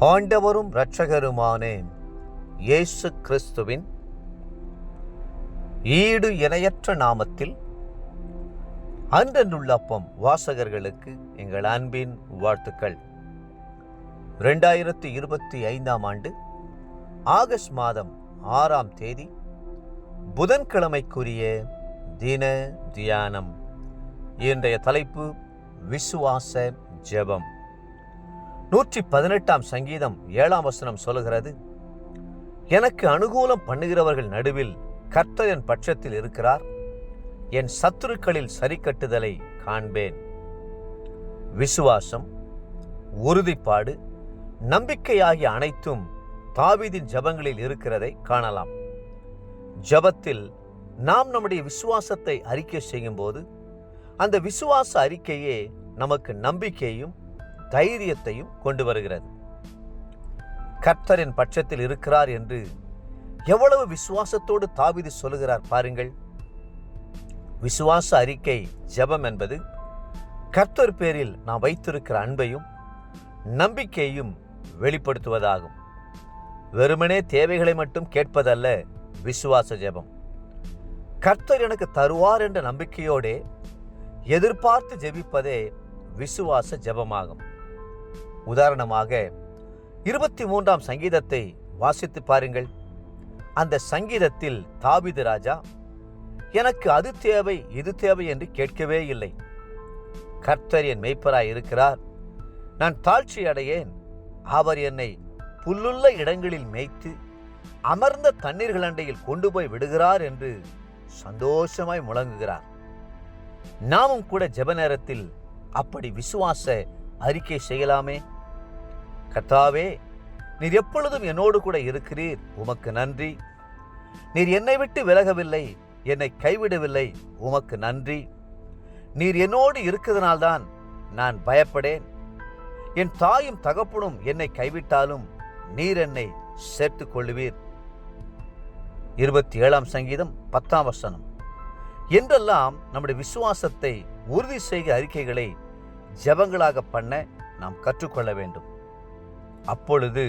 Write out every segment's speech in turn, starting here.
ஆண்டவரும் இரட்சகருமான இயேசு கிறிஸ்துவின் ஈடு இணையற்ற நாமத்தில் அன்றன்றுள்ள அப்பம் வாசகர்களுக்கு எங்கள் அன்பின் வாழ்த்துக்கள். 2025 ஆண்டு ஆகஸ்ட் மாதம் 6ஆம் தேதி புதன்கிழமைக்குரிய தின தியானம். இன்றைய தலைப்பு விசுவாச ஜெபம். 118ஆம் சங்கீதம் 7ஆம் வசனம் சொல்லுகிறது, எனக்கு அனுகூலம் பண்ணுகிறவர்கள் நடுவில் கர்த்தர் என் பட்சத்தில் இருக்கிறார், என் சத்துருக்களில் சரிக்கட்டுதலை காண்பேன். விசுவாசம், உறுதிப்பாடு, நம்பிக்கையாகிய அனைத்தும் தாவீதின் ஜெபங்களில் இருக்கிறதை காணலாம். ஜெபத்தில் நாம் நம்முடைய விசுவாசத்தை அறிக்கை செய்யும் போது அந்த விசுவாச அறிக்கையே நமக்கு நம்பிக்கையும் தைரியத்தையும் கொண்டு வருகிறது. கர்த்தரின் பட்சத்தில் இருக்கிறார் என்று எவ்வளவு விசுவாசத்தோடு தாவீது சொல்லுகிறார் பாருங்கள். விசுவாச அறிக்கை ஜெபம் என்பது கர்த்தர் பேரில் நாம் வைத்திருக்கிற அன்பையும் நம்பிக்கையும் வெளிப்படுத்துவதாகும். வெறுமனே தேவைகளை மட்டும் கேட்பதல்ல விசுவாச ஜெபம். கர்த்தர் எனக்கு தருவார் என்ற நம்பிக்கையோடே எதிர்பார்த்து ஜெபிப்பதே விசுவாச ஜெபமாகும். உதாரணமாக 23ஆம் சங்கீதத்தை வாசித்து பாருங்கள். அந்த சங்கீதத்தில் தாவீது ராஜா எனக்கு அது தேவை இது தேவை என்று கேட்கவே இல்லை. கர்த்தர் என் மேய்ப்பராய் இருக்கிறார், நான் தாழ்ச்சி அடையேன், அவர் என்னை புல்லுள்ள இடங்களில் மேய்த்து அமர்ந்த தண்ணீர்கள் அண்டையில் கொண்டு போய் விடுகிறார் என்று சந்தோஷமாய் முழங்குகிறார். நாமும் கூட ஜெப நேரத்தில் அப்படி விசுவாச அறிக்கை செய்யலாமே. கர்த்தாவே, நீர் எப்பொழுதும் என்னோடு கூட இருக்கிறீர், உமக்கு நன்றி. நீர் என்னை விட்டு விலகவில்லை, என்னை கைவிடவில்லை, உமக்கு நன்றி. நீர் என்னோடு இருக்கிறதுனால்தான் நான் பயப்படேன். என் தாயும் தகப்பனும் என்னை கைவிட்டாலும் நீர் என்னை சேர்த்துக் கொள்ளுவீர். 27ஆம் சங்கீதம் 10ஆம் வசனம் என்றெல்லாம் நம்முடைய விசுவாசத்தை உறுதி செய்க அறிக்கைகளை ஜெபங்களாக பண்ண நாம் கற்றுக்கொள்ள வேண்டும். அப்பொழுது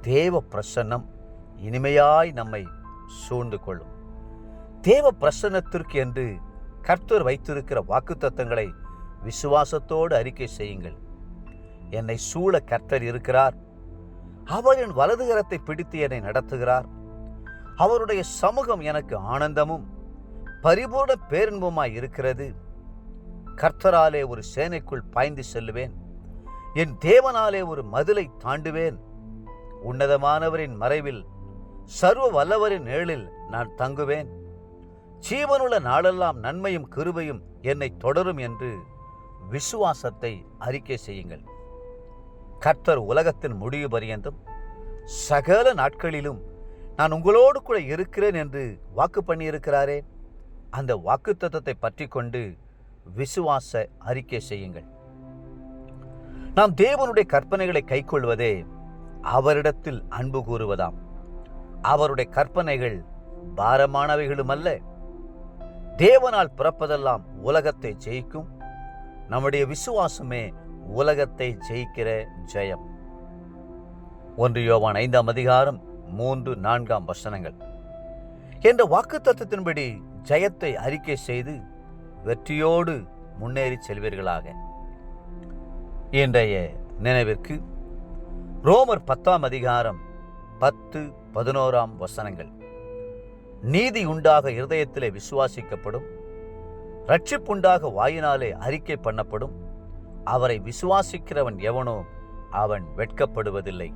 தேவ பிரசன்னம் இனிமையாய் நம்மை சூழ்ந்து கொள்ளும். தேவ பிரசன்னத்திற்கு என்று கர்த்தர் வைத்திருக்கிற வாக்குத்தத்தங்களை விசுவாசத்தோடு அறிக்கை செய்யுங்கள். என்னை சூழ கர்த்தர் இருக்கிறார், அவர் என் வலதுகரத்தை பிடித்து என்னை நடத்துகிறார், அவருடைய சமூகம் எனக்கு ஆனந்தமும் பரிபூர்ண பேரின்பமாய் இருக்கிறது. கர்த்தராலே ஒரு சேனைக்குள் பாய்ந்து செல்லுவேன், என் தேவனாலே ஒரு மதிலை தாண்டுவேன். உன்னதமானவரின் மறைவில் சர்வ வல்லவரின் நிழலில் நான் தங்குவேன். ஜீவனுள்ள நாளெல்லாம் நன்மையும் கிருபையும் என்னை தொடரும் என்று விசுவாசத்தை அறிக்கை செய்யுங்கள். கர்த்தர் உலகத்தின் முடிவு பரியந்தும் சகல நாட்களிலும் நான் உங்களோடு கூட இருக்கிறேன் என்று வாக்கு பண்ணியிருக்கிறாரே. அந்த வாக்குத்தத்தத்தை பற்றி கொண்டு விசுவாச அறிக்கை செய்யுங்கள். நாம் தேவனுடைய கற்பனைகளை கைக்கொள்வதே அவரிடத்தில் அன்பு கூறுவதாம். அவருடைய கற்பனைகள் பாரமானவைகளும் அல்ல. தேவனால் பிறப்பதெல்லாம் உலகத்தை ஜெயிக்கும். நம்முடைய விசுவாசமே உலகத்தை ஜெயிக்கிற ஜெயம். 1 யோவான் 5ஆம் அதிகாரம் 3-4 வசனங்கள் என்ற வாக்குத்தத்தத்தின்படி ஜெயத்தை அறிக்கை செய்து வெற்றியோடு முன்னேறி செல்வீர்களாக. இன்றைய நினைவிற்கு ரோமர் 10ஆம் அதிகாரம் 10-11 வசனங்கள். நீதி உண்டாக இருதயத்திலே விசுவாசிக்கப்படும், இரட்சிப்புண்டாக வாயினாலே அறிக்கை பண்ணப்படும், அவரை விசுவாசிக்கிறவன் எவனோ அவன் வெட்கப்படுவதில்லை.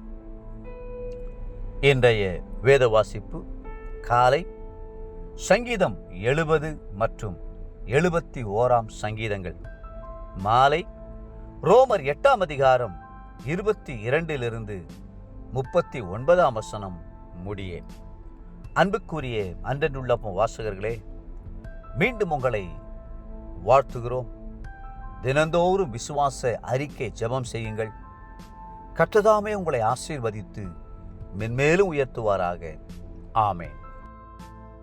இன்றைய வேத வாசிப்பு காலை சங்கீதம் 70 மற்றும் 71ஆம் சங்கீதங்கள். மாலை ரோமர் 8ஆம் அதிகாரம் 22 39 வசனம் முடியே. அன்புக்குரிய அன்றன்றுள்ள வாசகர்களே, மீண்டும் உங்களை வாழ்த்துகிறோம். தினந்தோறும் விசுவாச அறிக்கை ஜெபம் செய்யுங்கள். கர்த்தர் தாமே உங்களை ஆசீர்வதித்து மென்மேலும் உயர்த்துவாராக. ஆமென்.